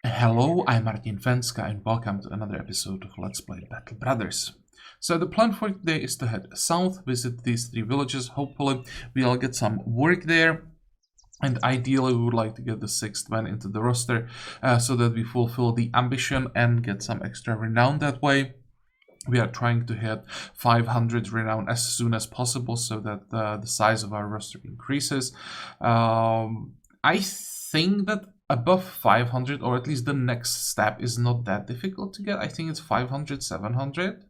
Hello, I'm Martin Fencka and welcome to another episode of Let's Play Battle Brothers. So the plan for today is to head south, visit these three villages. Hopefully we'll get some work there. And ideally we would like to get the sixth man into the roster so that we fulfill the ambition and get some extra renown that way. We are trying to hit 500 renown as soon as possible so that the size of our roster increases. I think that above 500, or at least the next step, is not that difficult to get. I think it's 500, 700,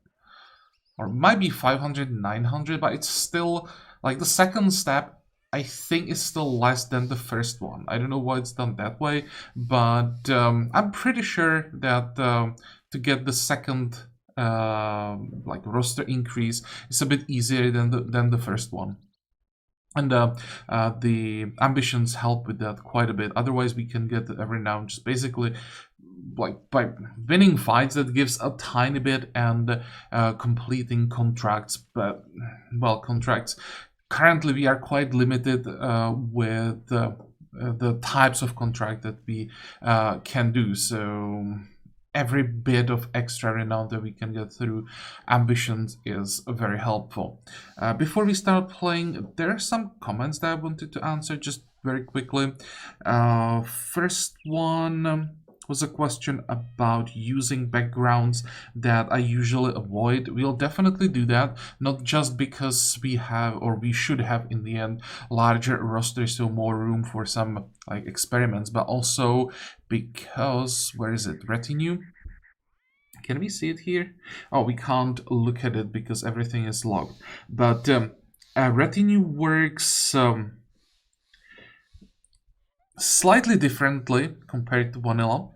or might be 500, 900, but it's still like the second step. I think is still less than the first one. I don't know why it's done that way, but I'm pretty sure that to get the second like roster increase is a bit easier than the first one. And the ambitions help with that quite a bit. Otherwise, we can get every now just basically like by winning fights that gives a tiny bit and completing contracts. But well, contracts. Currently, we are quite limited with the types of contract that we can do. So every bit of extra renown that we can get through ambitions is very helpful. Before we start playing, there are some comments that I wanted to answer just very quickly. First one was a question about using backgrounds that I usually avoid. We'll definitely do that, not just because we have, or we should have in the end, larger rosters, so more room for some like experiments, but also because, where is it, retinue? Can we see it here? Oh, we can't look at it because everything is locked. But retinue works slightly differently compared to vanilla.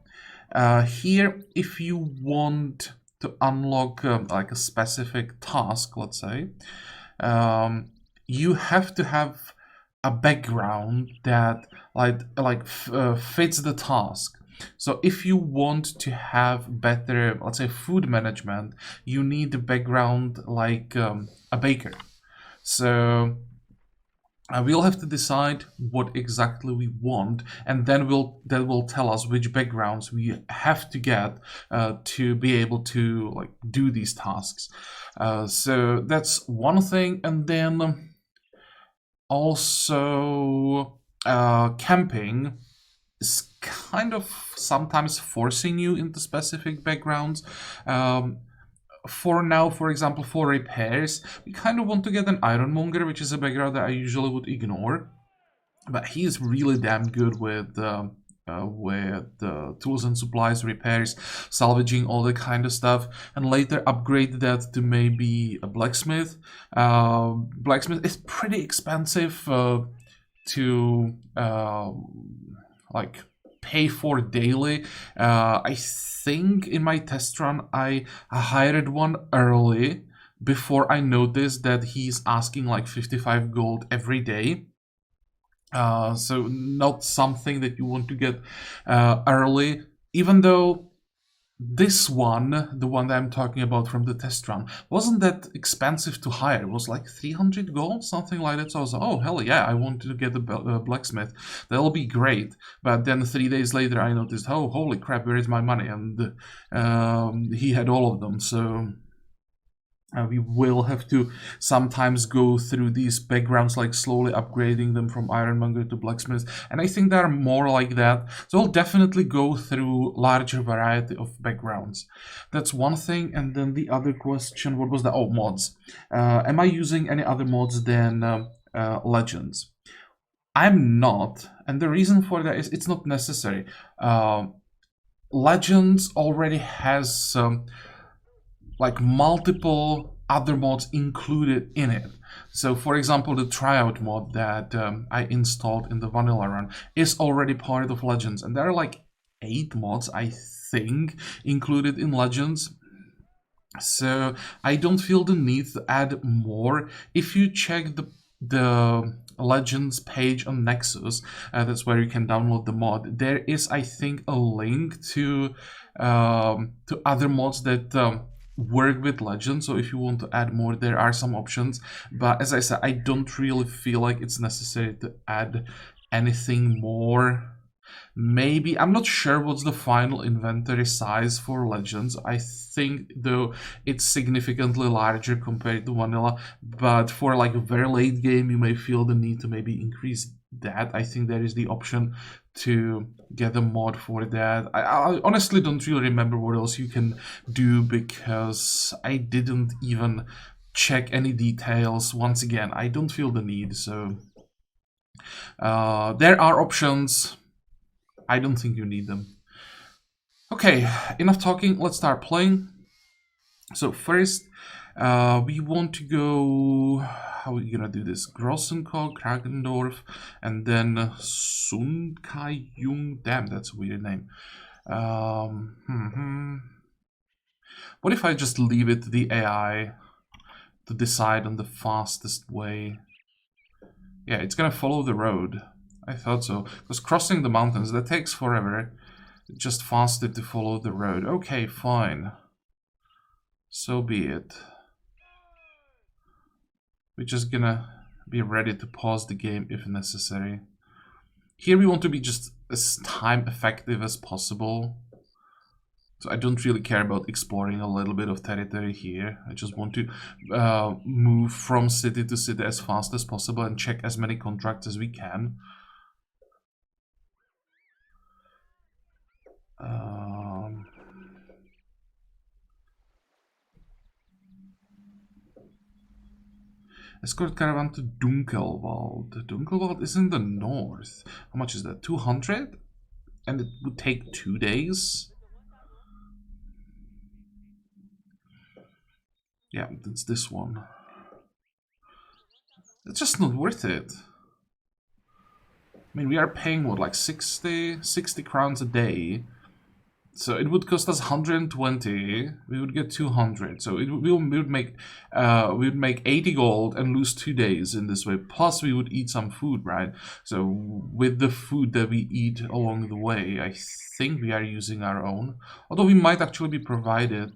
Here, if you want to unlock like a specific task, let's say, you have to have a background that fits the task. So if you want to have better, let's say, food management, you need a background like a baker. So we'll have to decide what exactly we want, and then that will tell us which backgrounds we have to get to be able to like do these tasks. So that's one thing, and then also camping is kind of sometimes forcing you into specific backgrounds. For now, for example, for repairs, we kind of want to get an ironmonger, which is a background that I usually would ignore, but he is really damn good with tools and supplies, repairs, salvaging, all that kind of stuff, and later upgrade that to maybe a blacksmith. Blacksmith is pretty expensive to like pay for daily. I think in my test run I hired one early before I noticed that he's asking like 55 gold every day. So not something that you want to get early, even though this one, the one that I'm talking about from the test run, wasn't that expensive to hire. It was like 300 gold, something like that. So I was like, oh, hell yeah, I wanted to get a blacksmith. That'll be great. But then 3 days later, I noticed, oh, holy crap, where is my money? And he had all of them. So we will have to sometimes go through these backgrounds, like slowly upgrading them from ironmonger to blacksmith, and I think there are more like that. So we'll definitely go through larger variety of backgrounds. That's one thing. And then the other question, what was that? Oh, mods. Am I using any other mods than legends? I'm not, and the reason for that is it's not necessary. Legends already has like multiple other mods included in it. So for example, the tryout mod that I installed in the vanilla run is already part of Legends, and there are like 8 mods, I think, included in Legends. So I don't feel the need to add more. If you check the Legends page on Nexus, that's where you can download the mod. There is, I think, a link to other mods that work with Legends. So if you want to add more, there are some options. But as I said, I don't really feel like it's necessary to add anything more. Maybe, I'm not sure what's the final inventory size for Legends. I think, though, it's significantly larger compared to Vanilla. But for like a very late game, you may feel the need to maybe increase that. I think there is the option to get a mod for that. I honestly don't really remember what else you can do because I didn't even check any details. Once again, I don't feel the need, so there are options. I don't think you need them. Okay, enough talking, let's start playing. So first, we want to go, how are we gonna do this? Grossenkog, Kragendorf, and then Sunkajung. Damn, that's a weird name. What if I just leave it to the AI to decide on the fastest way? Yeah, it's gonna follow the road. I thought so, because crossing the mountains, that takes forever. Just faster to follow the road. Okay, fine. So be it. We're just gonna be ready to pause the game if necessary. Here we want to be just as time effective as possible. So I don't really care about exploring a little bit of territory here. I just want to move from city to city as fast as possible and check as many contracts as we can. Escort caravan to Dunkelwald. Dunkelwald is in the north. How much is that? 200? And it would take 2 days? Yeah, it's this one. It's just not worth it. I mean, we are paying, what, like 60 crowns a day. So it would cost us 120. We would get 200. So we would make 80 gold and lose 2 days in this way. Plus we would eat some food, right? So with the food that we eat along the way, I think we are using our own. Although we might actually be provided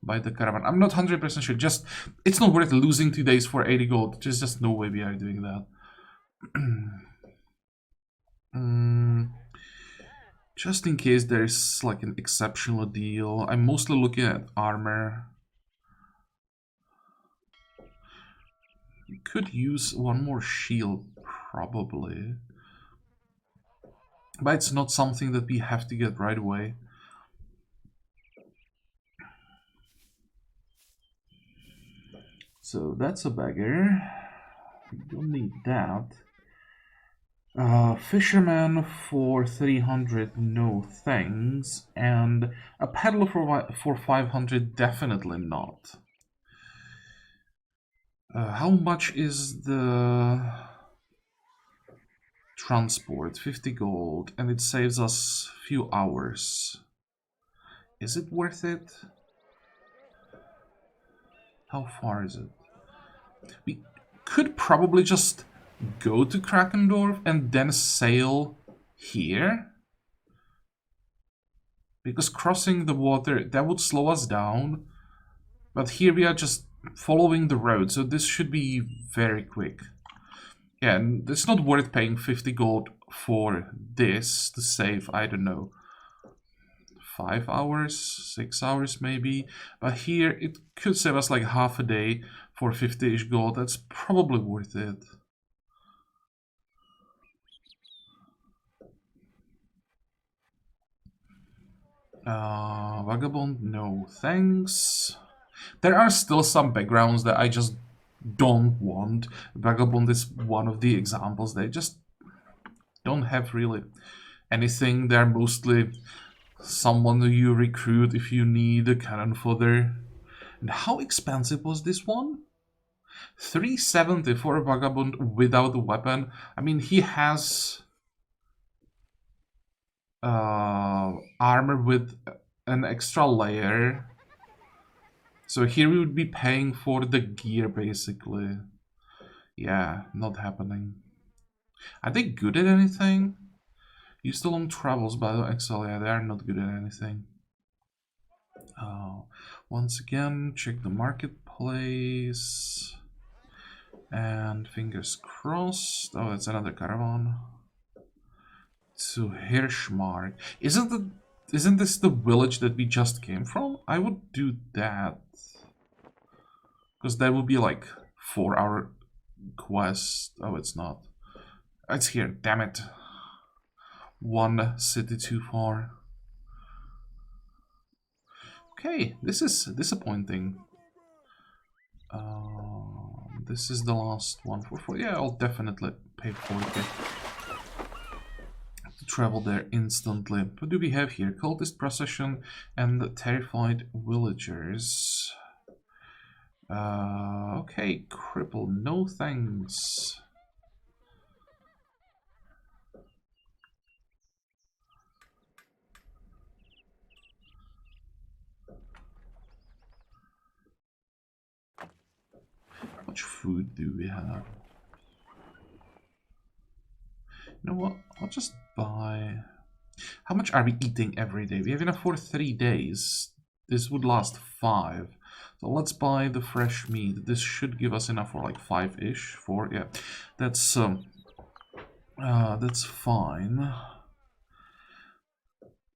by the caravan. I'm not 100% sure. Just, it's not worth losing 2 days for 80 gold. There's just no way we are doing that. Just in case there's like an exceptional deal, I'm mostly looking at armor. We could use one more shield, probably. But it's not something that we have to get right away. So that's a beggar. We don't need that. Fisherman for 300, no thanks. And a peddler for 500, definitely not. How much is the transport? 50 gold, and it saves us a few hours. Is it worth it? How far is it? We could probably just go to Krakendorf and then sail here. Because crossing the water, that would slow us down. But here we are just following the road, so this should be very quick. Yeah, and it's not worth paying 50 gold for this to save, I don't know, 5 hours, 6 hours maybe. But here it could save us like half a day for 50-ish gold. That's probably worth it. Vagabond, no thanks. There are still some backgrounds that I just don't want. Vagabond is one of the examples. They just don't have really anything. They're mostly someone you recruit if you need a cannon fodder. And how expensive was this one? 370 for a Vagabond without a weapon. I mean, he has armor with an extra layer. So here we would be paying for the gear, basically. Yeah, not happening. Are they good at anything? Used to long travels by the Excel. Yeah, they are not good at anything. Once again, check the marketplace. And fingers crossed. Oh, that's another caravan. to Hirschmark. Isn't this the village that we just came from? I would do that. Because that would be like 4-hour quest. Oh, it's not. It's here, damn it. One city too far. Okay, this is disappointing. This is the last one for yeah, I'll definitely pay for it to travel there instantly. What do we have here? Cultist procession and terrified villagers. Okay, cripple, no thanks. How much food do we have? You know what? I'll just buy... How much are we eating every day? We have enough for 3 days. This would last 5. So let's buy the fresh meat. This should give us enough for like 5-ish. 4, yeah. That's fine.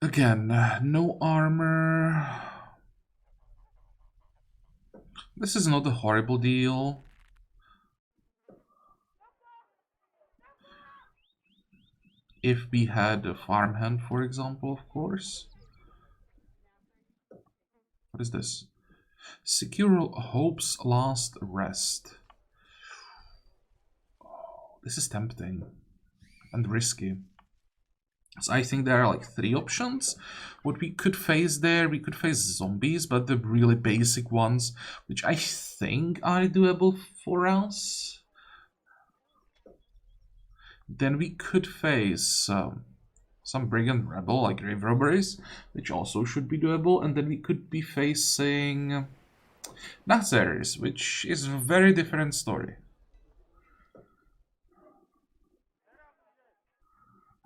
Again, no armor. This is not a horrible deal. If we had a farmhand, for example, of course. What is this? Secure Hope's last rest. Oh, this is tempting and risky. So I think there are like 3 options. What we could face there, we could face zombies, but the really basic ones, which I think are doable for us. Then we could face some brigand rebel like grave robberies, which also should be doable, and then we could be facing Nazars, which is a very different story.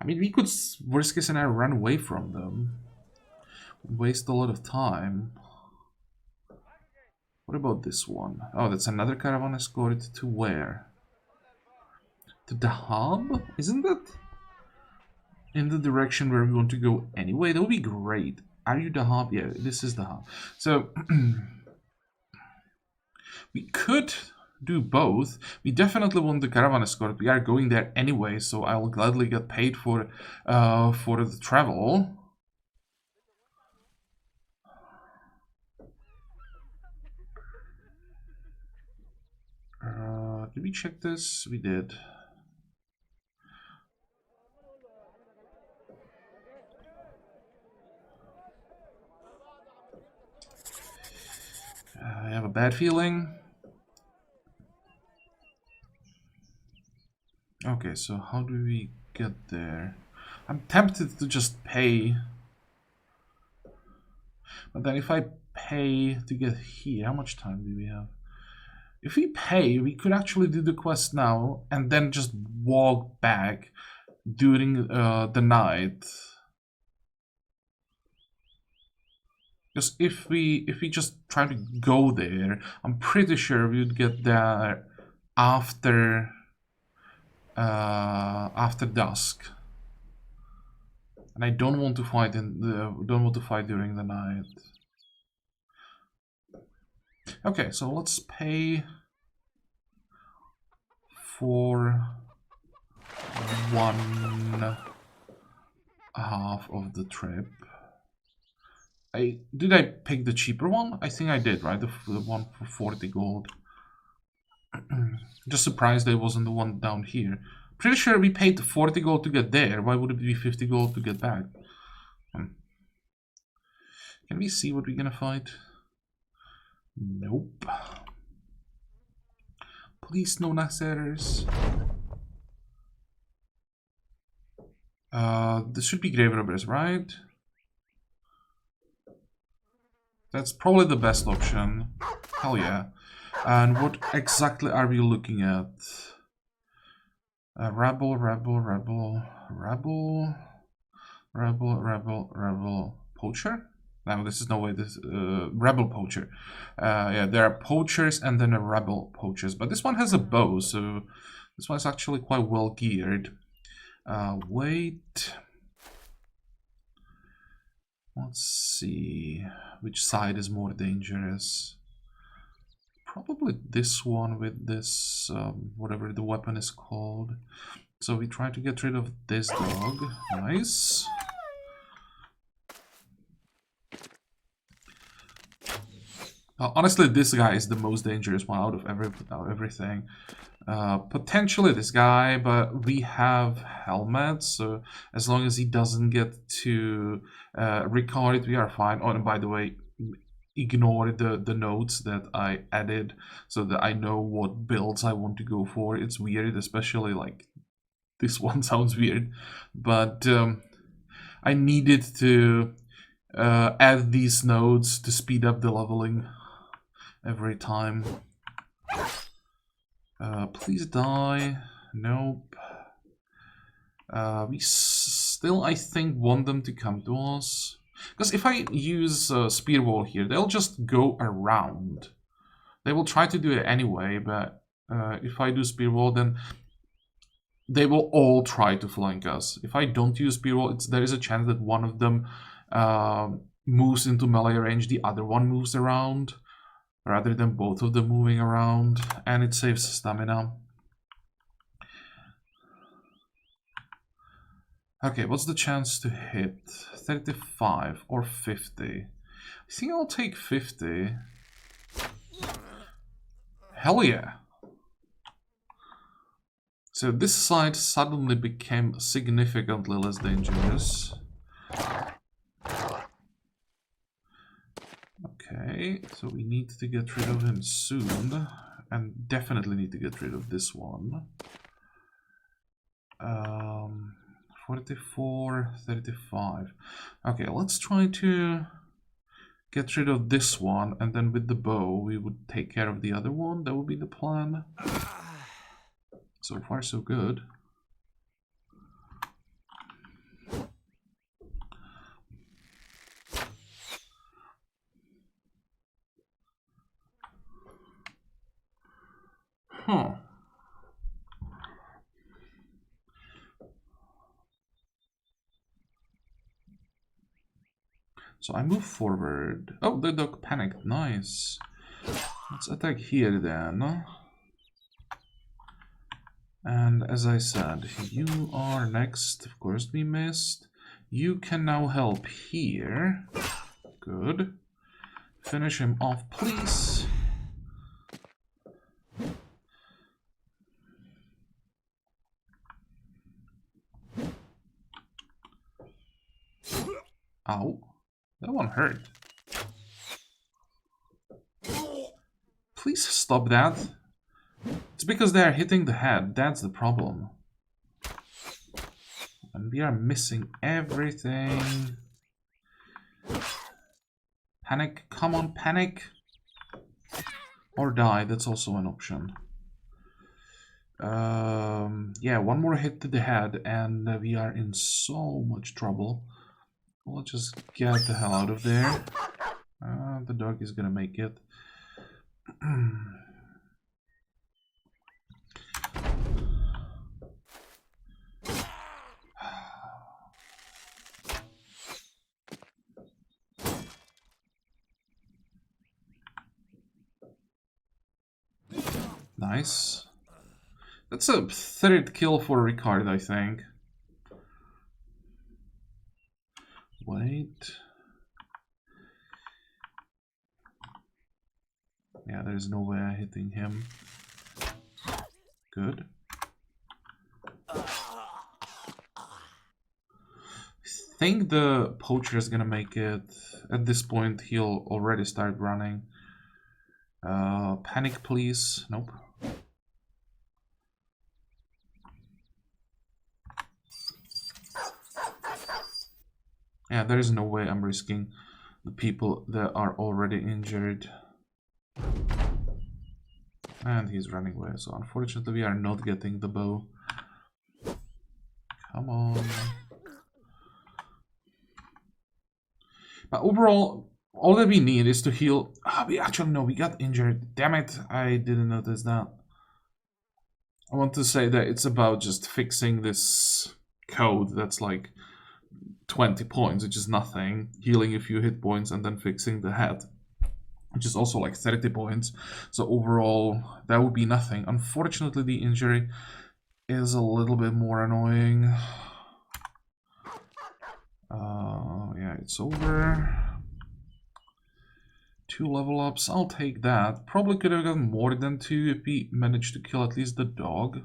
I mean, we could, worst case scenario, run away from them. Waste a lot of time. What about this one? Oh, that's another caravan escort to where? To the hub? Isn't that in the direction where we want to go anyway? That would be great. Are you the hub? Yeah, this is the hub. So, we could do both. We definitely want the caravan escort. We are going there anyway, so I will gladly get paid for the travel. Did we check this? We did. I have a bad feeling. Okay, so how do we get there? I'm tempted to just pay. But then if I pay to get here, how much time do we have? If we pay, we could actually do the quest now and then just walk back during the night. Because if we just try to go there, I'm pretty sure we would get there after dusk. And I don't want to fight during the night. Okay, so let's pay for 1/2 of the trip. Did I pick the cheaper one? I think I did, right? The one for 40 gold. Just surprised that it wasn't the one down here. Pretty sure we paid 40 gold to get there. Why would it be 50 gold to get back? Can we see what we're gonna fight? Nope. Please, no Naxxers. This should be grave robbers, right? That's probably the best option. Hell yeah. And what exactly are we looking at? Rebel. Poacher? No, this is no way. This rebel poacher. Yeah, there are poachers and then a rebel poachers. But this one has a bow, so this one's actually quite well geared. Wait. Let's see which side is more dangerous. Probably this one with this, whatever the weapon is called. So we try to get rid of this dog. Nice. Honestly, this guy is the most dangerous one out of everything. Potentially this guy, but we have helmets, so as long as he doesn't get to record it, we are fine. Oh, and by the way, ignore the notes that I added so that I know what builds I want to go for. It's weird, especially like this one sounds weird, but I needed to add these nodes to speed up the leveling every time. Please die. Nope. We still, I think, want them to come to us. Because if I use spear wall here, they'll just go around. They will try to do it anyway, but if I do spear wall, then they will all try to flank us. If I don't use spear wall, there is a chance that one of them moves into melee range, the other one moves around, rather than both of them moving around, and it saves stamina. Okay, what's the chance to hit? 35 or 50? I think I'll take 50. Hell yeah! So this side suddenly became significantly less dangerous. Okay, so we need to get rid of him soon, and definitely need to get rid of this one. 44, 35. Okay, let's try to get rid of this one, and then with the bow we would take care of the other one. That would be the plan. So far so good. Huh. So I move forward. Oh, the dog panicked. Nice. Let's attack here then. And as I said, you are next. Of course we missed. You can now help here. Good. Finish him off, please. Ow. That one hurt. Please stop that. It's because they are hitting the head. That's the problem. And we are missing everything. Panic. Come on, panic. Or die. That's also an option. Yeah, one more hit to the head and we are in so much trouble. We'll just get the hell out of there. The dog is gonna make it. Nice. That's a third kill for Ricard, I think. Wait. Yeah, there's no way I'm hitting him. Good. I think the poacher is gonna make it. At this point, he'll already start running. Panic, please. Nope. Yeah, there is no way I'm risking the people that are already injured. And he's running away, so unfortunately we are not getting the bow. Come on. But overall, all that we need is to heal. We actually, no, we got injured. Damn it, I didn't notice that. I want to say that it's about just fixing this code that's like 20 points, which is nothing. Healing a few hit points and then fixing the head, which is also like 30 points. So overall, that would be nothing. Unfortunately, the injury is a little bit more annoying. Yeah, it's over. 2 level ups, I'll take that. Probably could have gotten more than 2 if we managed to kill at least the dog.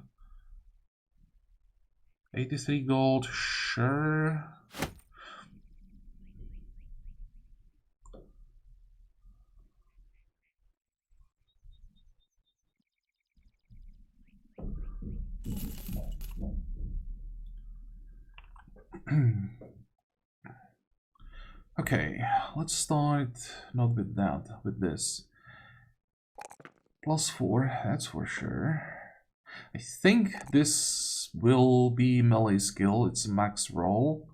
83 gold, sure. Okay, let's start not with that, with this. +4, that's for sure. I think this will be melee skill, it's max roll.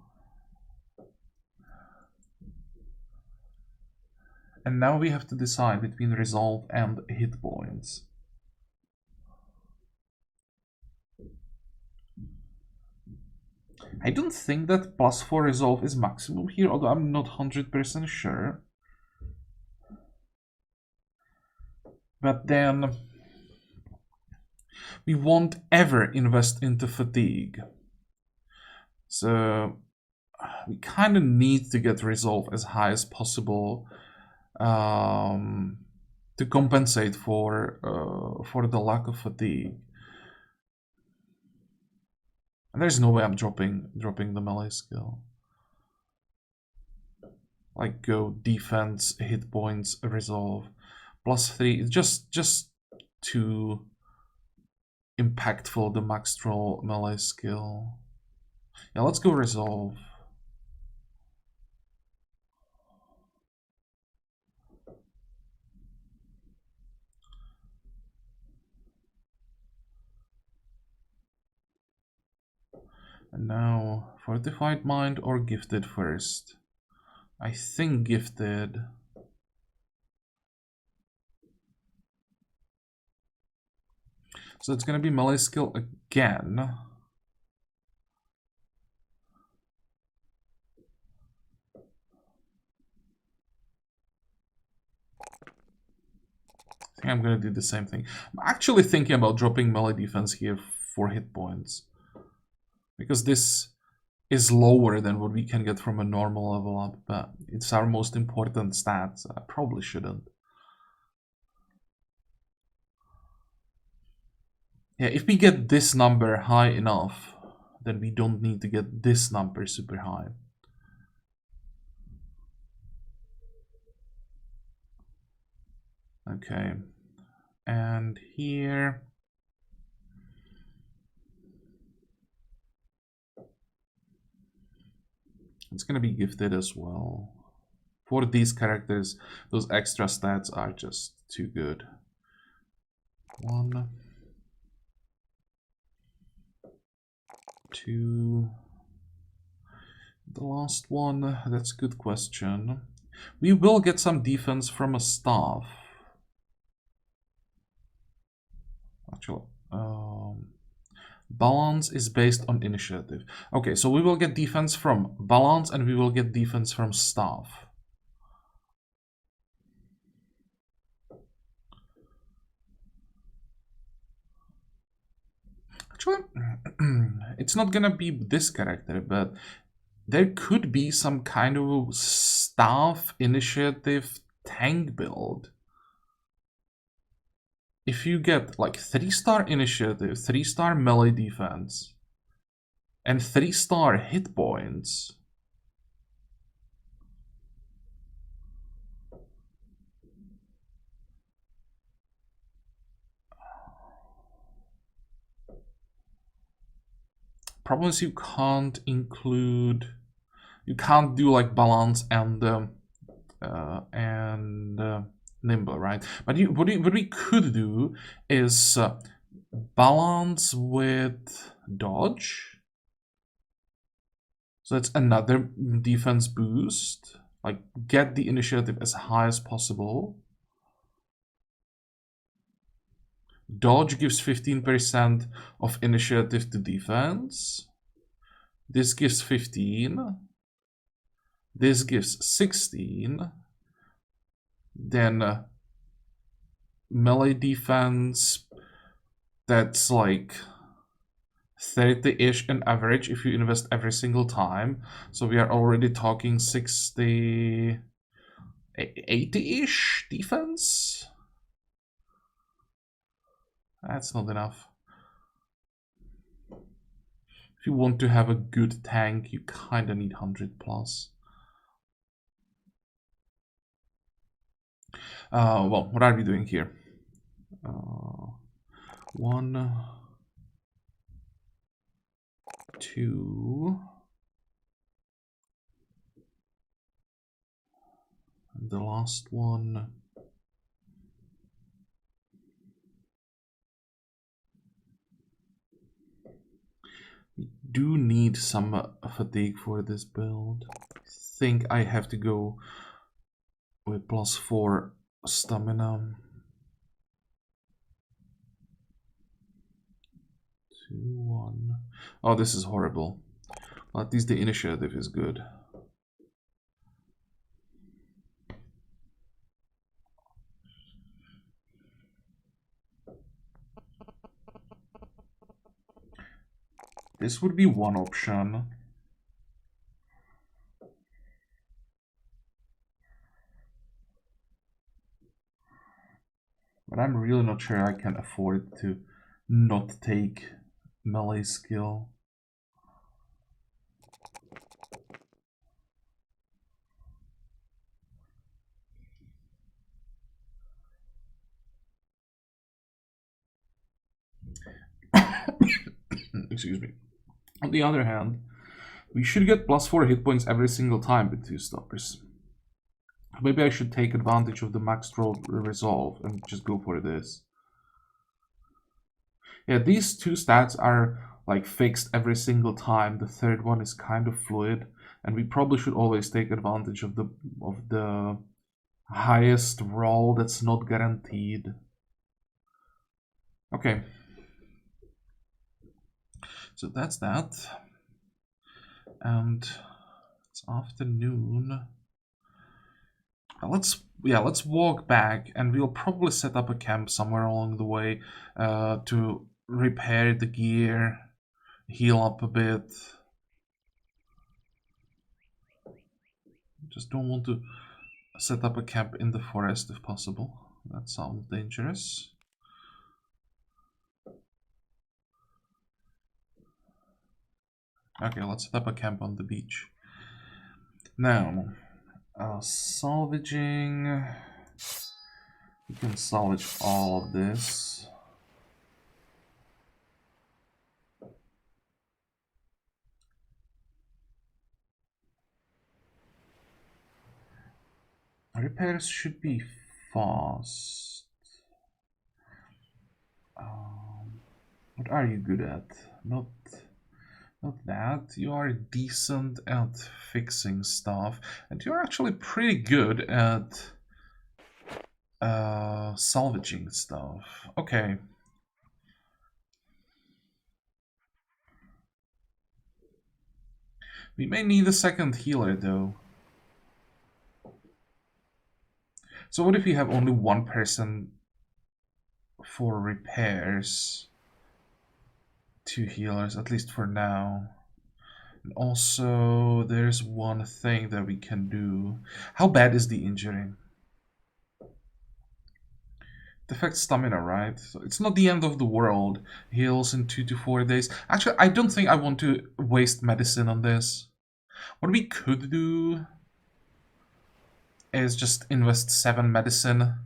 And now we have to decide between resolve and hit points. I don't think that +4 resolve is maximum here, although I'm not 100% sure. But then we won't ever invest into fatigue. So we kind of need to get resolve as high as possible to compensate for the lack of fatigue. And there's no way I'm dropping the melee skill. Like go defense, hit points, resolve. +3 is just too impactful, the max roll melee skill. Yeah, let's go resolve. And now, fortified mind or gifted first? I think gifted. So it's gonna be melee skill again. I think I'm gonna do the same thing. I'm actually thinking about dropping melee defense here for hit points, because this is lower than what we can get from a normal level up, but it's our most important stat, so I probably shouldn't. Yeah, if we get this number high enough, then we don't need to get this number super high. Okay, and here it's gonna be gifted as well. For these characters, those extra stats are just too good. 1, 2. The last one, that's a good question. We will get some defense from a staff. Actually, balance is based on initiative. Okay, so we will get defense from balance and we will get defense from staff. Actually, it's not gonna be this character, but there could be some kind of staff initiative tank build. If you get like 3-star initiative, 3-star melee defense, and 3-star hit points, problem is you can't include, you can't do like balance and nimble, right? But what we could do is balance with dodge. So that's another defense boost. Like get the initiative as high as possible. Dodge gives 15% of initiative to defense. This gives 15. This gives 16. Then melee defense, that's like 30-ish in average if you invest every single time. So we are already talking 60, 80-ish defense. That's not enough. If you want to have a good tank, you kind of need 100 plus. Well, what are we doing here? 1, 2, and the last one. We do need some fatigue for this build. I think I have to go with +4 stamina. 2, 1. Oh, this is horrible. Well, at least the initiative is good. This would be one option. But I'm really not sure I can afford to not take melee skill. Excuse me. On the other hand, we should get +4 hit points every single time with 2 stoppers. Maybe I should take advantage of the max roll resolve and just go for this. Yeah, these 2 stats are like fixed every single time. The third one is kind of fluid, and we probably should always take advantage of the highest roll that's not guaranteed. Okay. So that's that. And it's afternoon. Let's walk back, and we'll probably set up a camp somewhere along the way to repair the gear, heal up a bit. Just don't want to set up a camp in the forest if possible. That sounds dangerous. Okay, let's set up a camp on the beach. Now, salvaging. We can salvage all of this. Repairs should be fast. What are you good at? Not that. You are decent at fixing stuff, and you're actually pretty good at salvaging stuff. Okay. We may need a second healer though. So what if we have only one person for repairs? 2 healers, at least for now. And also, there's one thing that we can do. How bad is the injury? It affects stamina, right? So it's not the end of the world. Heals in 2 to 4 days. Actually, I don't think I want to waste medicine on this. What we could do is just invest 7 medicine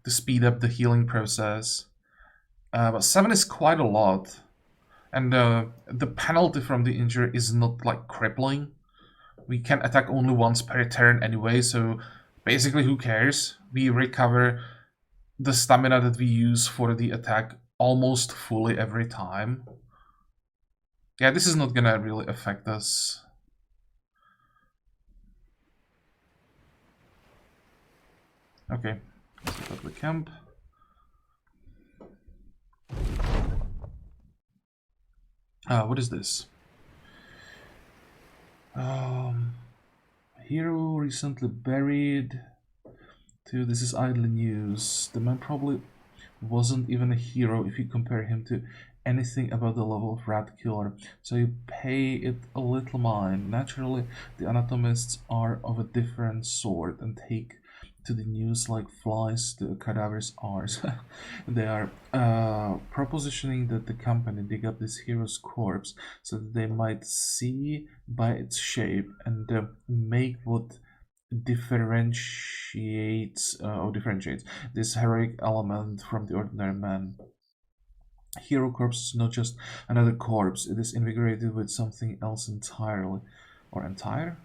to speed up the healing process. But 7 is quite a lot. And the penalty from the injury is not like crippling. We can attack only once per turn anyway, so basically who cares? We recover the stamina that we use for the attack almost fully every time. Yeah, this is not gonna really affect us. Okay, set up the camp. What is this? Hero recently buried. Too, this is idle news. The man probably wasn't even a hero if you compare him to anything about the level of rat killer, so you pay it a little mind. Naturally, the anatomists are of a different sort and take to the news like flies to a cadaver's arse. They are propositioning that the company dig up this hero's corpse so that they might see by its shape and make what differentiates this heroic element from the ordinary man. Hero corpse is not just another corpse, it is invigorated with something else entirely. Or entire?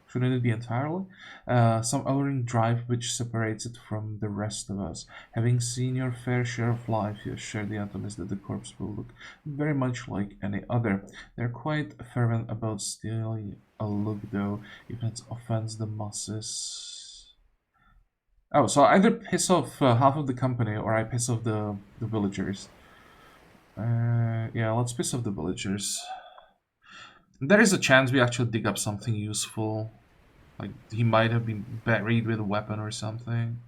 Shouldn't it be entirely? Some alluring drive which separates it from the rest of us. Having seen your fair share of life, you assure the Anatomists that the corpse will look very much like any other. They're quite fervent about stealing a look, though, if it offends the masses. Oh, so I either piss off half of the company or I piss off the villagers. Yeah, let's piss off the villagers. There is a chance we actually dig up something useful. Like, he might have been buried with a weapon or something.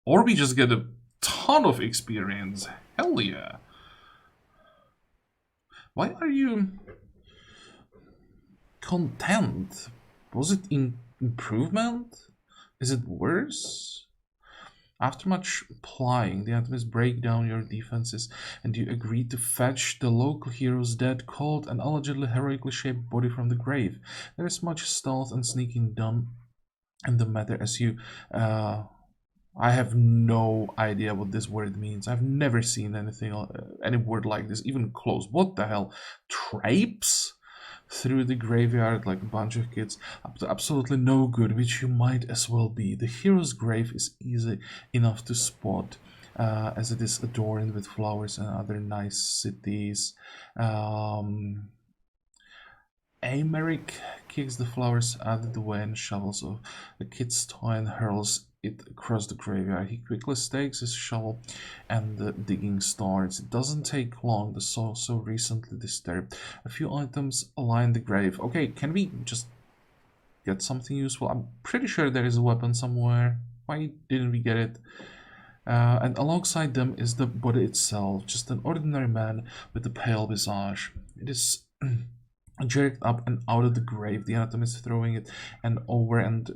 Or we just get a ton of experience. Hell yeah. Why are you content? Was it improvement? Is it worse? After much plying, the Anatomists break down your defenses, and you agree to fetch the local hero's dead, cold, and allegedly heroically shaped body from the grave. There is much stealth and sneaking done in the matter, as you... I have no idea what this word means. I've never seen anything, any word like this, even close. What the hell? Traipse through the graveyard like a bunch of kids, up to absolutely no good, which you might as well be. The hero's grave is easy enough to spot, as it is adorned with flowers and other niceties. Americ kicks the flowers out of the way and shovels off the kid's toy and hurls it across the graveyard. He quickly stakes his shovel and the digging starts. It doesn't take long, the soil so recently disturbed. A few items line the grave. Okay, can we just get something useful? I'm pretty sure there is a weapon somewhere. Why didn't we get it? And alongside them is the body itself, just an ordinary man with a pale visage. It is jerked up and out of the grave, the anatomist throwing it and over and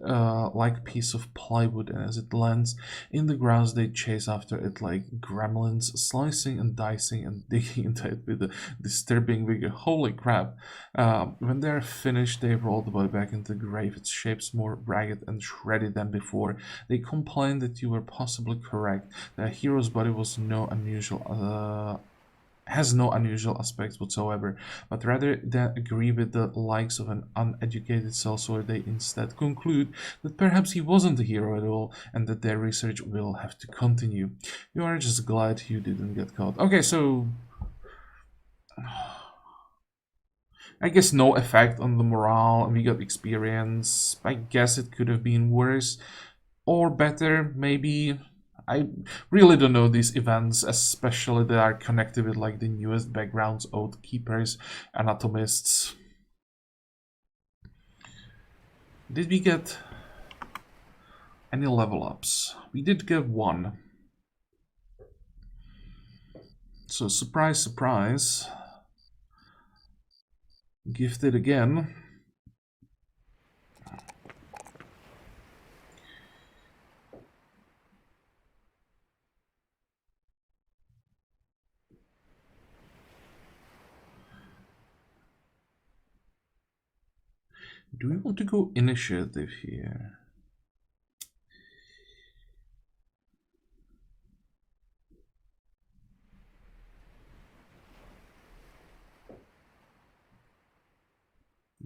like a piece of plywood, and as it lands in the ground they chase after it like gremlins, slicing and dicing and digging into it with a disturbing vigor. Holy crap. When they're finished, they roll the body back into the grave, its shapes more ragged and shredded than before. They complain that you were possibly correct. The hero's body was has no unusual aspects whatsoever, but rather than agree with the likes of an uneducated sellsword, they instead conclude that perhaps he wasn't a hero at all and that their research will have to continue. You are just glad you didn't get caught. Okay, so I guess no effect on the morale, and we got experience. I guess it could have been worse or better, maybe. I really don't know these events, especially that are connected with like the newest backgrounds, Oath Keepers, Anatomists. Did we get any level ups? We did get one. So surprise, surprise. Gifted again. Do we want to go initiative here?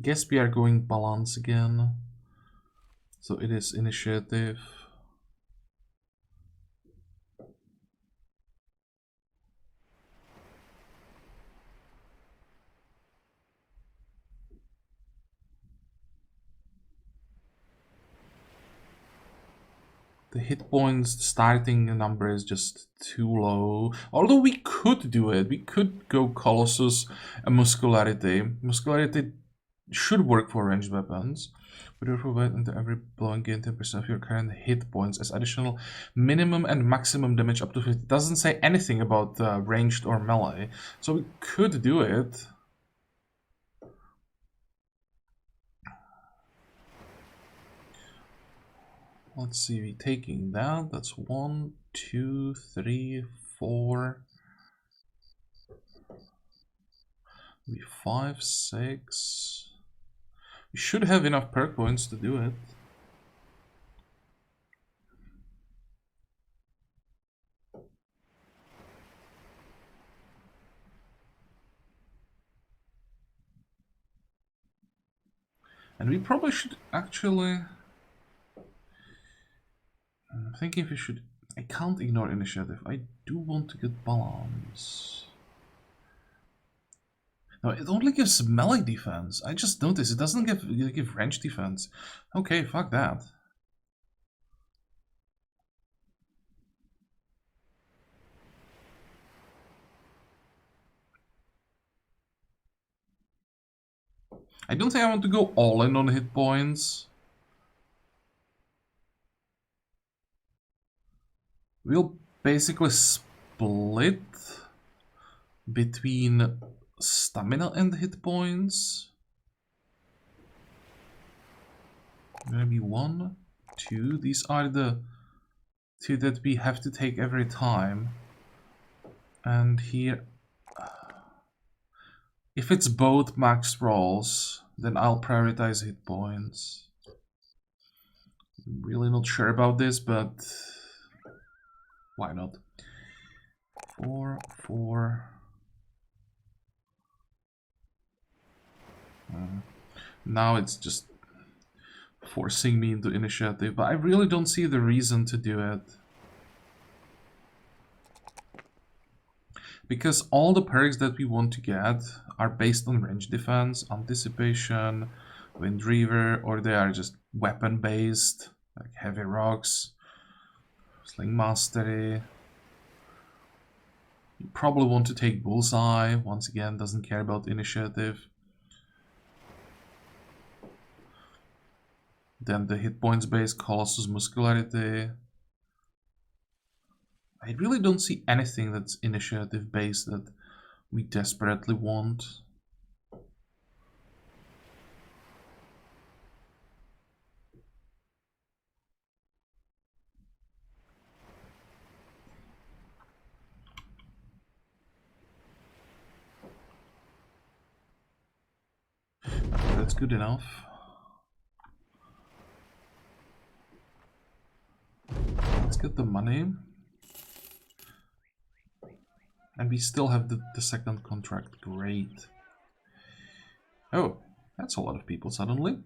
Guess we are going balance again. So it is initiative. The hit points, the starting number is just too low. Although we could do it. We could go Colossus and Muscularity. Muscularity should work for ranged weapons. But you provide into every blow and gain 10% of your current hit points as additional minimum and maximum damage up to 50. It doesn't say anything about ranged or melee, so we could do it. Let's see, we taking that. That's 1, 2, 3, 4, 5, 6. We should have enough perk points to do it. And we probably should actually... I'm thinking if we should... I can't ignore initiative. I do want to get balance. No, it only gives melee defense. I just noticed it doesn't give range defense. Okay, fuck that. I don't think I want to go all in on hit points. We'll basically split between stamina and hit points. Maybe 1, 2. These are the 2 that we have to take every time. And here, if it's both max rolls, then I'll prioritize hit points. I'm really not sure about this, but why not? 4, 4. Now it's just forcing me into initiative, but I really don't see the reason to do it. Because all the perks that we want to get are based on range defense, anticipation, wind reaver, or they are just weapon based, like heavy rocks, sling mastery. You probably want to take bullseye, once again doesn't care about initiative. Then the hit points based Colossus muscularity. I really don't see anything that's initiative based that we desperately want. That's good enough. Let's get the money. And we still have the second contract. Great. Oh, that's a lot of people suddenly.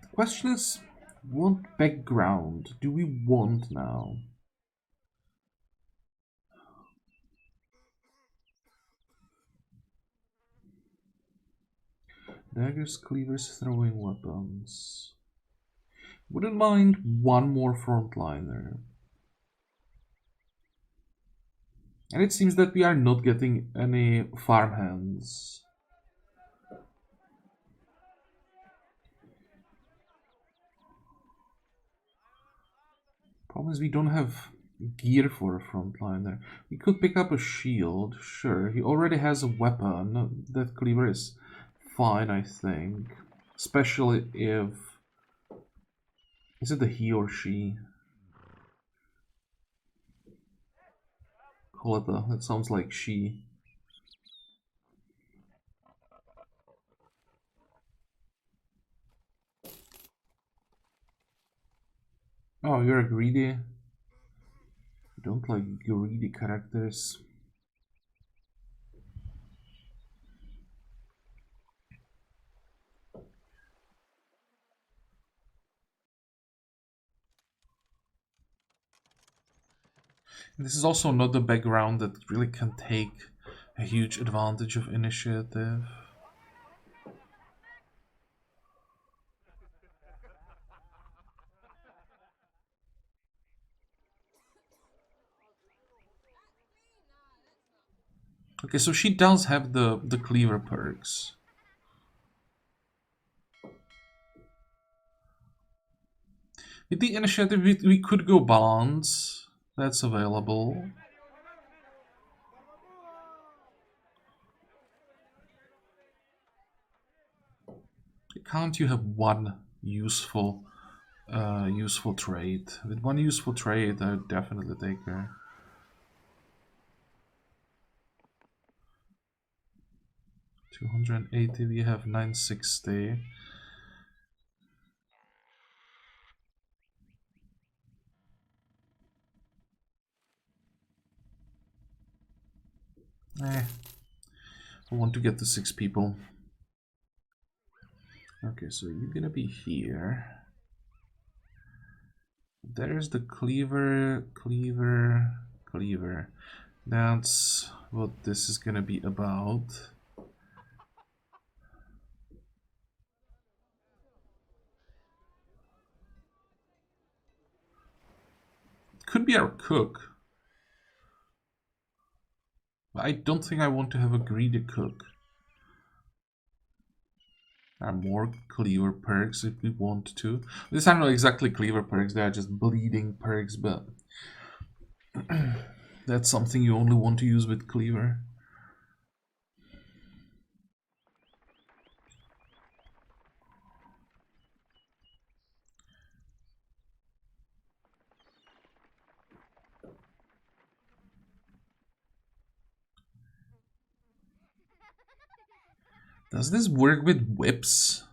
The question is, what background do we want now? Daggers, cleavers, throwing weapons. Wouldn't mind one more frontliner. And it seems that we are not getting any farmhands. Problem is we don't have gear for a frontliner. We could pick up a shield, sure. He already has a weapon. That cleaver is fine, I think. Especially if... Is it a he or she? Coletta, that sounds like she. Oh, you're a greedy? I don't like greedy characters. This is also not the background that really can take a huge advantage of initiative. Okay, so she does have the cleaver perks. With the initiative, we could go balance. That's available. Can't you have one useful trait? With one useful trait, I would definitely take her. $280, we have $960. I want to get to 6 people. Okay, so you're gonna be here. There's the cleaver. That's what this is gonna be about. Could be our cook. I don't think I want to have a greedy cook. There are more cleaver perks if we want to. These are not exactly cleaver perks, they are just bleeding perks, but that's something you only want to use with cleaver. Does this work with whips?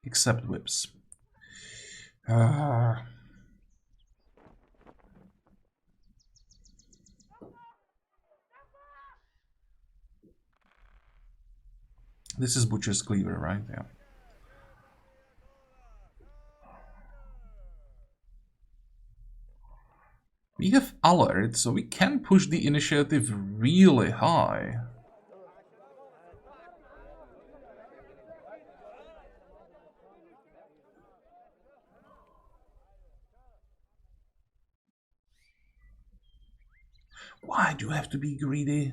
Except whips. This is Butcher's Cleaver, right? Yeah. We have alert, so we can push the initiative really high. Why do you have to be greedy?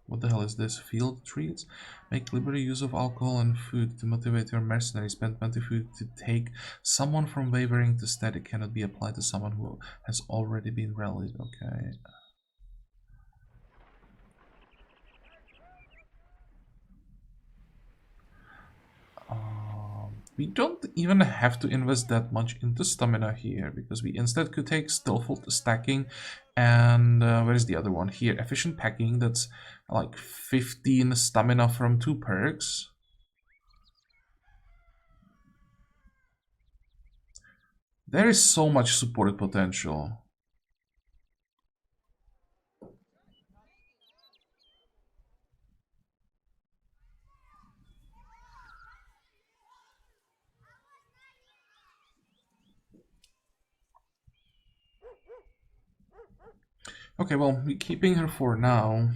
What the hell is this? Field treats? Make liberal use of alcohol and food to motivate your mercenaries. Spend 20 food to take someone from wavering to steady. Cannot be applied to someone who has already been rallied. Okay. We don't even have to invest that much into stamina here, because we instead could take skillful stacking and where's the other one here? Efficient packing, that's like 15 stamina from 2 perks. There is so much support potential. Okay, well, we're keeping her for now.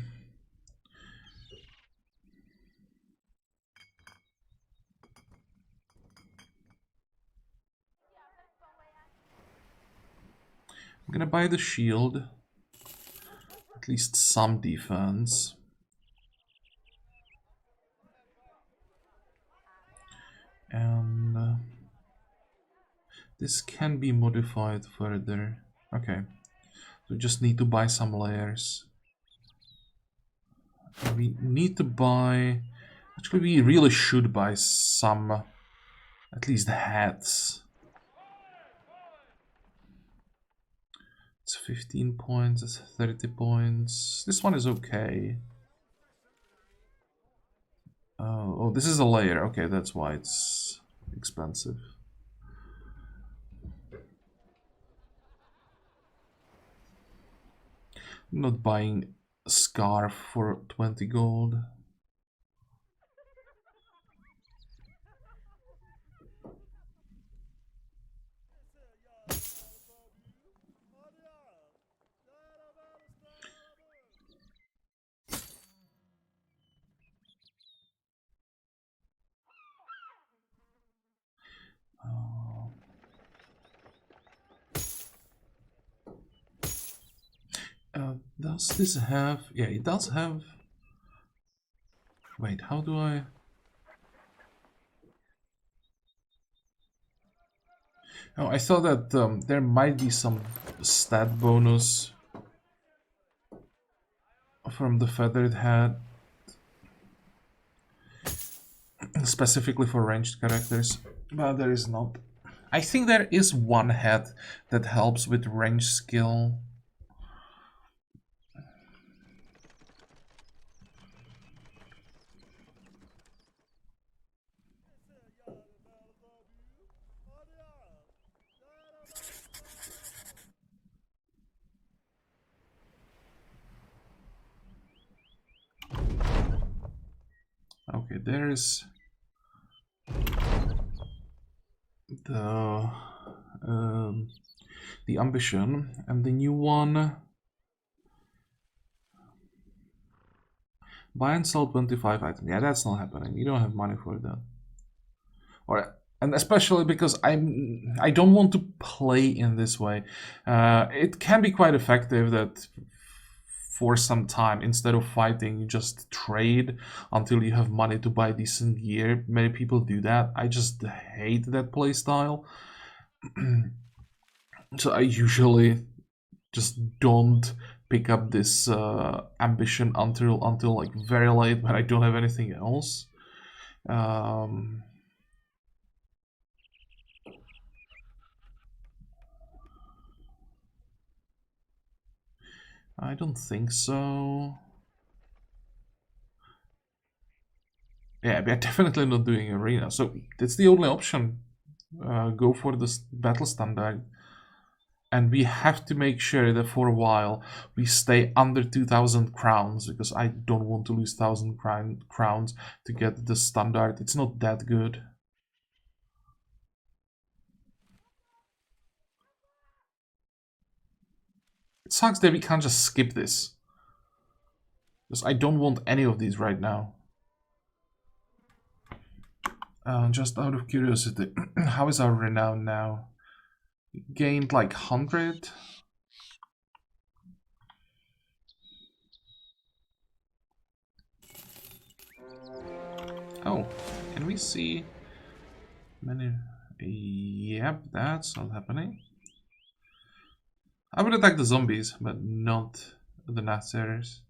I'm gonna buy the shield. At least some defense. And this can be modified further. Okay. So we just need to buy some layers. We need to buy... Actually, we really should buy some... At least hats. It's 15 points, it's 30 points. This one is okay. Oh, this is a layer. Okay, that's why it's expensive. I'm not buying a scarf for 20 gold. Does this have... Yeah, it does have... Wait, how do I... Oh, I thought that there might be some stat bonus from the feathered hat, specifically for ranged characters, but there is not. I think there is one hat that helps with range skill. Okay, there is the ambition, and the new one. Buy and sell 25 items. Yeah, that's not happening. You don't have money for that. Or, and especially because I don't want to play in this way. It can be quite effective that for some time, instead of fighting, you just trade until you have money to buy decent gear. Many people do that. I just hate that playstyle. So I usually just don't pick up this ambition until like very late when I don't have anything else. I don't think so. Yeah, we're definitely not doing arena, so that's the only option. Go for the battle standard. And we have to make sure that for a while we stay under 2,000 crowns, because I don't want to lose 1,000 crowns to get the standard. It's not that good. It sucks that we can't just skip this, because I don't want any of these right now. Just out of curiosity, how is our renown now? Gained like 100. Oh, can we see many? Yep, that's not happening. I would attack the zombies, but not the Nazers.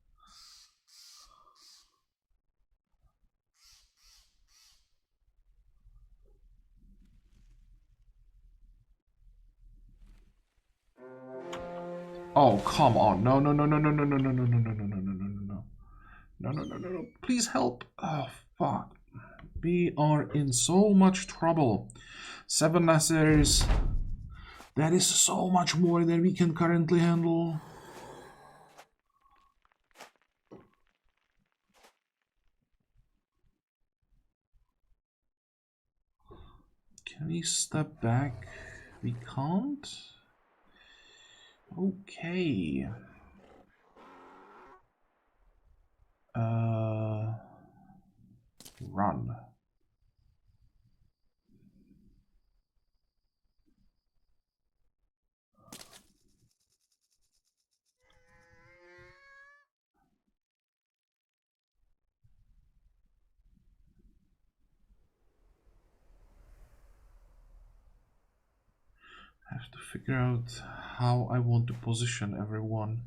Oh, come on. No, no, no, no, no, no, no, no, no, no, no, no, no, no, no, no, no. No, no, no, no, no. Please help. Oh, fuck. We are in so much trouble. 7 Nazers. That is so much more than we can currently handle. Can we step back? We can't? Okay. Run. I have to figure out how I want to position everyone.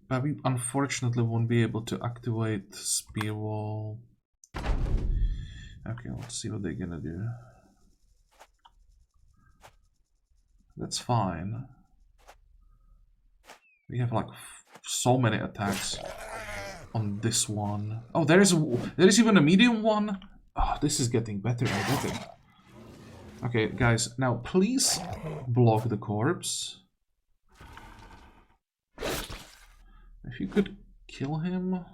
But we unfortunately won't be able to activate spear wall. Okay, let's see what they're gonna do. That's fine. We have like so many attacks on this one. Oh, there is even a medium one. Oh, this is getting better and better. Okay, guys, now please block the corpse. If you could kill him.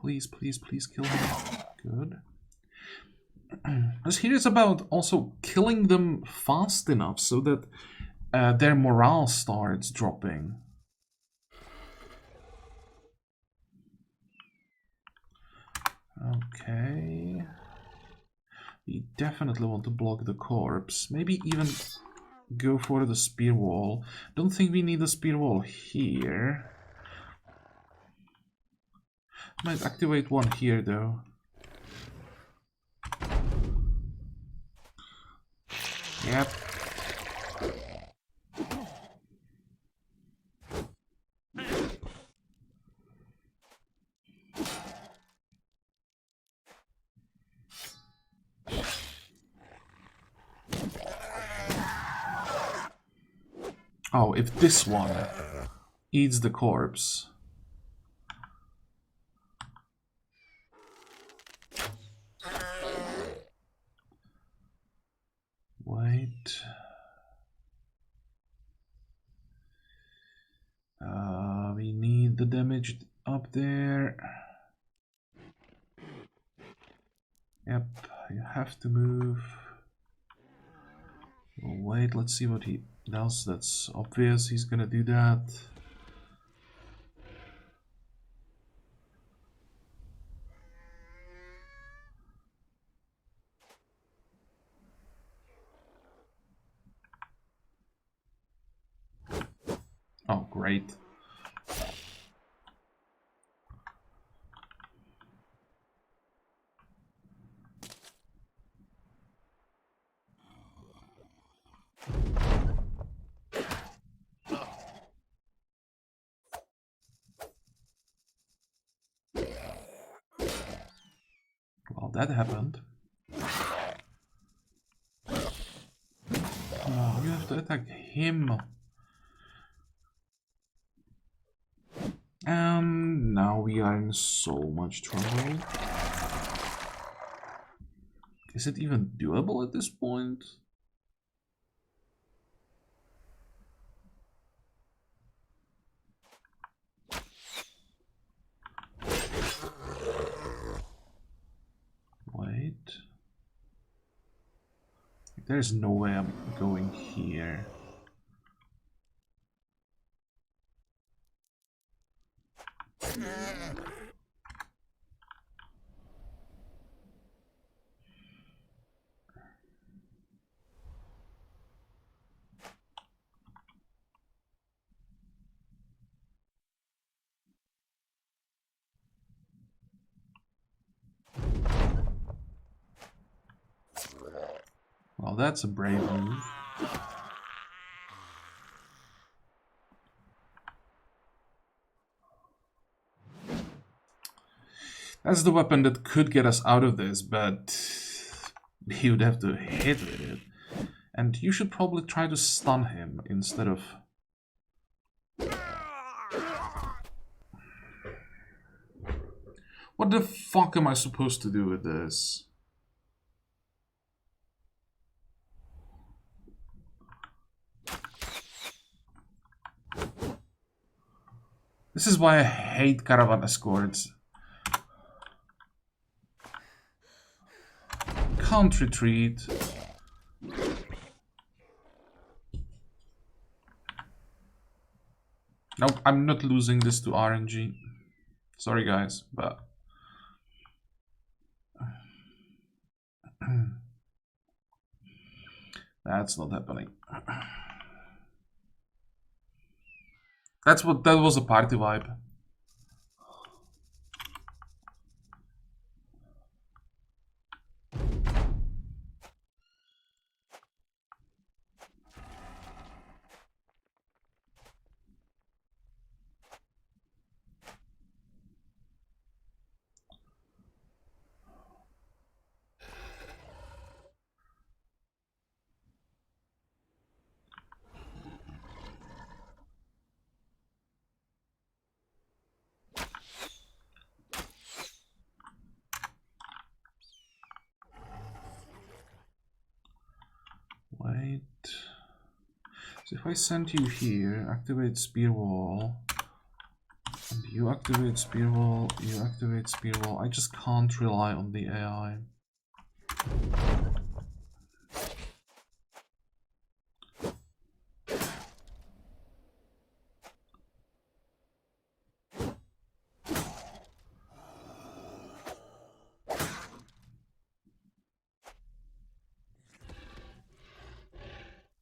Please, please, please kill him. Good. Because here it's about also killing them fast enough so that their morale starts dropping. Okay. We definitely want to block the corpse. Maybe even go for the spear wall. Don't think we need a spear wall here. Might activate one here though. Yep. Oh, if this one eats the corpse. Wait. We need the damage up there. Yep, you have to move. Oh, wait, let's see what he does. That's obvious, he's gonna do that. Oh, great. Well, that happened. Oh, you have to attack him. And now we are in so much trouble. Is it even doable at this point? Wait. There's no way I'm going here. Well, that's a brave move. That's the weapon that could get us out of this, but he would have to hit with it. And you should probably try to stun him instead of... What the fuck am I supposed to do with this? This is why I hate caravan escorts. Can't retreat. Nope, I'm not losing this to RNG. Sorry guys, but... That's not happening. That was a party vibe. Wait. So if I send you here, activate spear wall, and you activate spear wall, you activate spear wall, I just can't rely on the AI.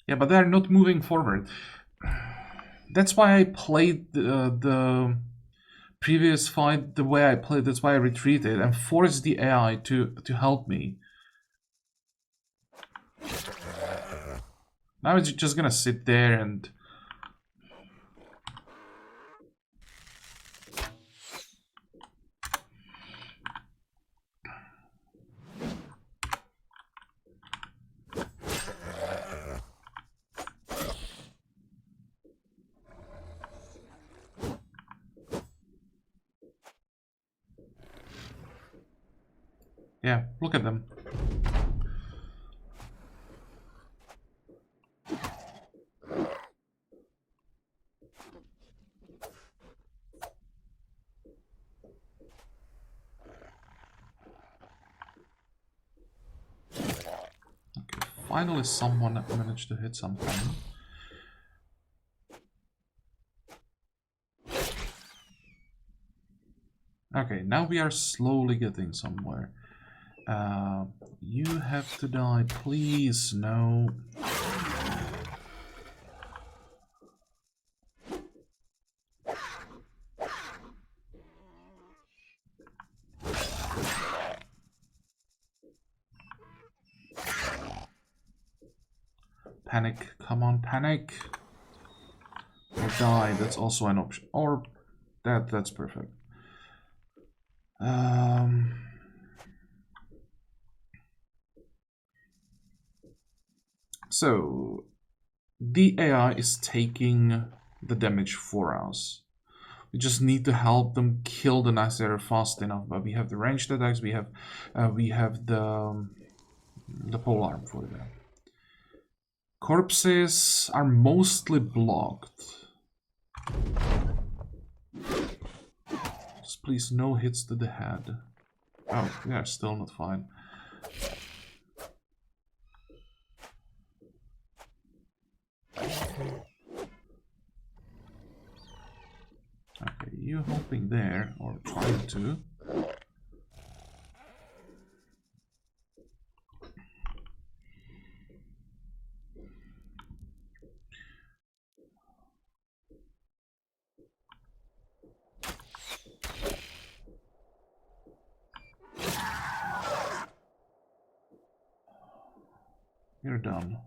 Yeah, but they're not moving forward. That's why I played the previous fight the way I played. That's why I retreated and forced the AI to help me. Now it's just gonna sit there and... Yeah, look at them. Okay, finally someone managed to hit something. Okay, now we are slowly getting somewhere. You have to die, please. No. Panic, come on, panic. Or die, that's also an option. Or that's perfect. So the AI is taking the damage for us. We just need to help them kill the Nazair fast enough. But we have the ranged attacks. We have the polearm for them. Corpses are mostly blocked. Just please, no hits to the head. Oh, yeah, still not fine. Okay, you hoping there, or trying to. You're done.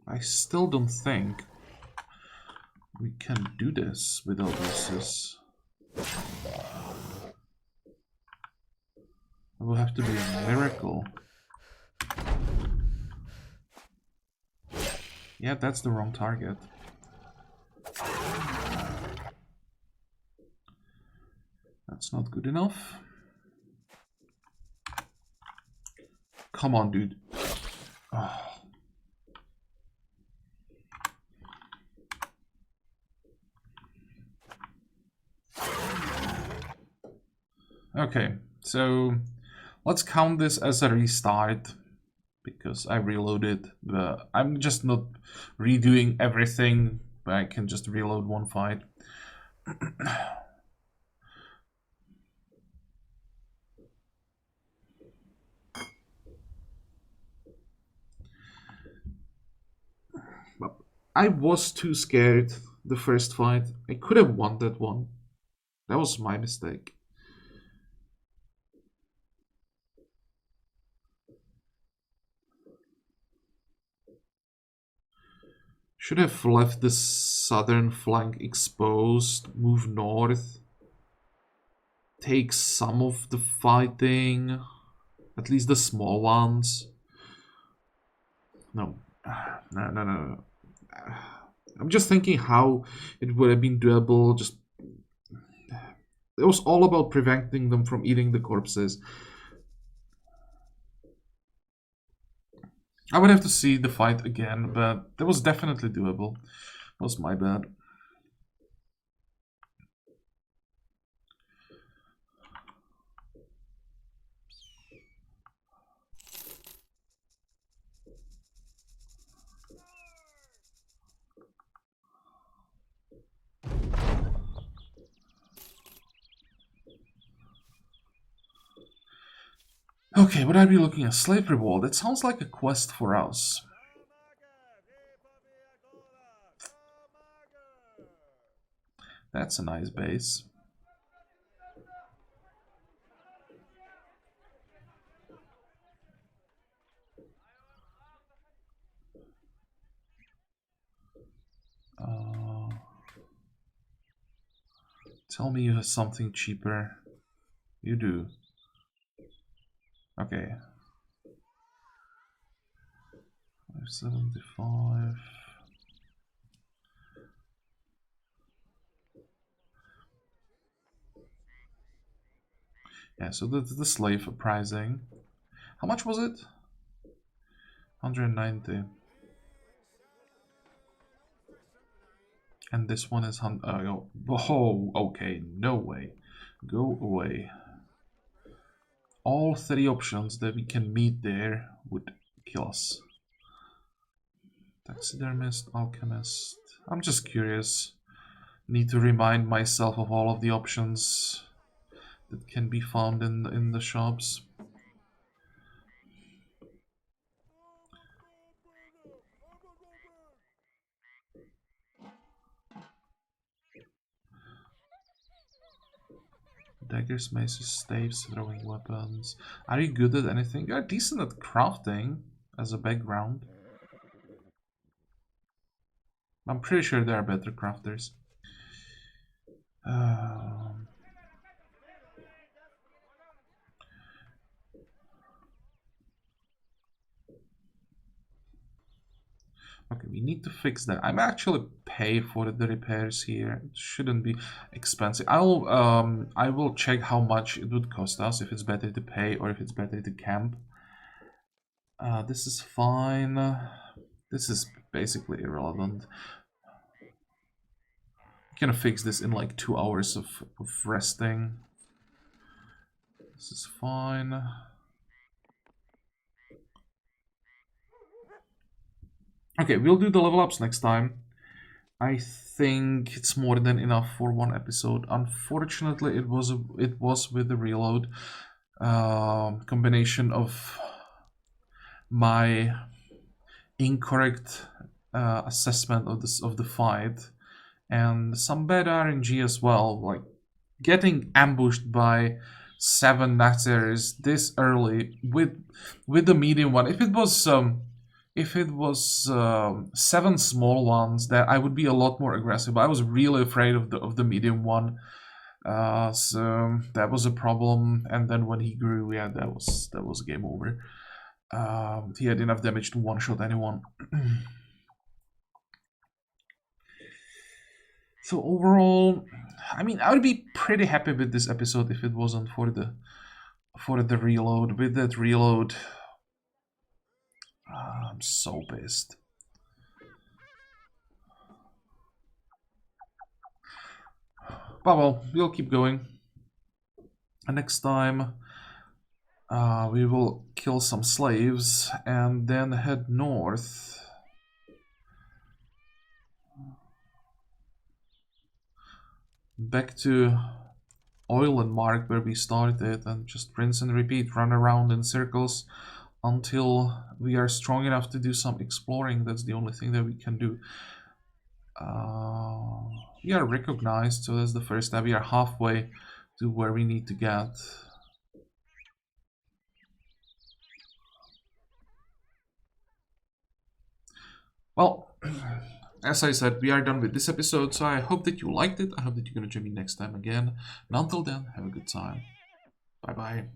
I still don't think we can do this without losses. It will have to be a miracle. Yeah, that's the wrong target. That's not good enough. Come on, dude. Oh. Okay, so let's count this as a restart because I reloaded. I'm just not redoing everything, but I can just reload one fight. I was too scared the first fight. I could have won that one. That was my mistake. Should have left the southern flank exposed, move north, take some of the fighting, at least the small ones. No. No. I'm just thinking how it would have been doable. Just it was all about preventing them from eating the corpses. I would have to see the fight again, but that was definitely doable. That was my bad. Okay, would I be looking at slave reward? It sounds like a quest for us. That's a nice base. Tell me you have something cheaper. You do. Okay. 575. Yeah, so the slave pricing. How much was it? 190. And this one is oh, okay, no way. Go away. All three options that we can meet there would kill us. Taxidermist, alchemist. I'm just curious. Need to remind myself of all of the options that can be found in the shops. Daggers, maces, staves, throwing weapons. Are you good at anything? You're decent at crafting as a background. I'm pretty sure there are better crafters. Okay, we need to fix that. I'm actually pay for the repairs here. It shouldn't be expensive. I will check how much it would cost us, if it's better to pay or if it's better to camp. This is fine. This is basically irrelevant. Gonna fix this in like 2 hours of resting. This is fine. Okay, we'll do the level ups next time. I think it's more than enough for one episode. Unfortunately, it was with the reload combination of my incorrect assessment of the fight and some bad RNG as well, like getting ambushed by 7 Nazers this early with the medium one. If it was 7 small ones, that I would be a lot more aggressive. I was really afraid of the medium one, so that was a problem. And then when he grew, yeah, that was game over. He had enough damage to one-shot anyone. So overall, I mean, I would be pretty happy with this episode if it wasn't for the reload. With that reload, I'm so pissed. But well, we'll keep going. And next time, we will kill some slaves and then head north. Back to Oiland Mark where we started, and just rinse and repeat, run around in circles until we are strong enough to do some exploring. That's the only thing that we can do. We are recognized, so that's the first step. We are halfway to where we need to get. Well, as I said, we are done with this episode, so I hope that you liked it. I hope that you're going to join me next time again. And until then, have a good time. Bye-bye.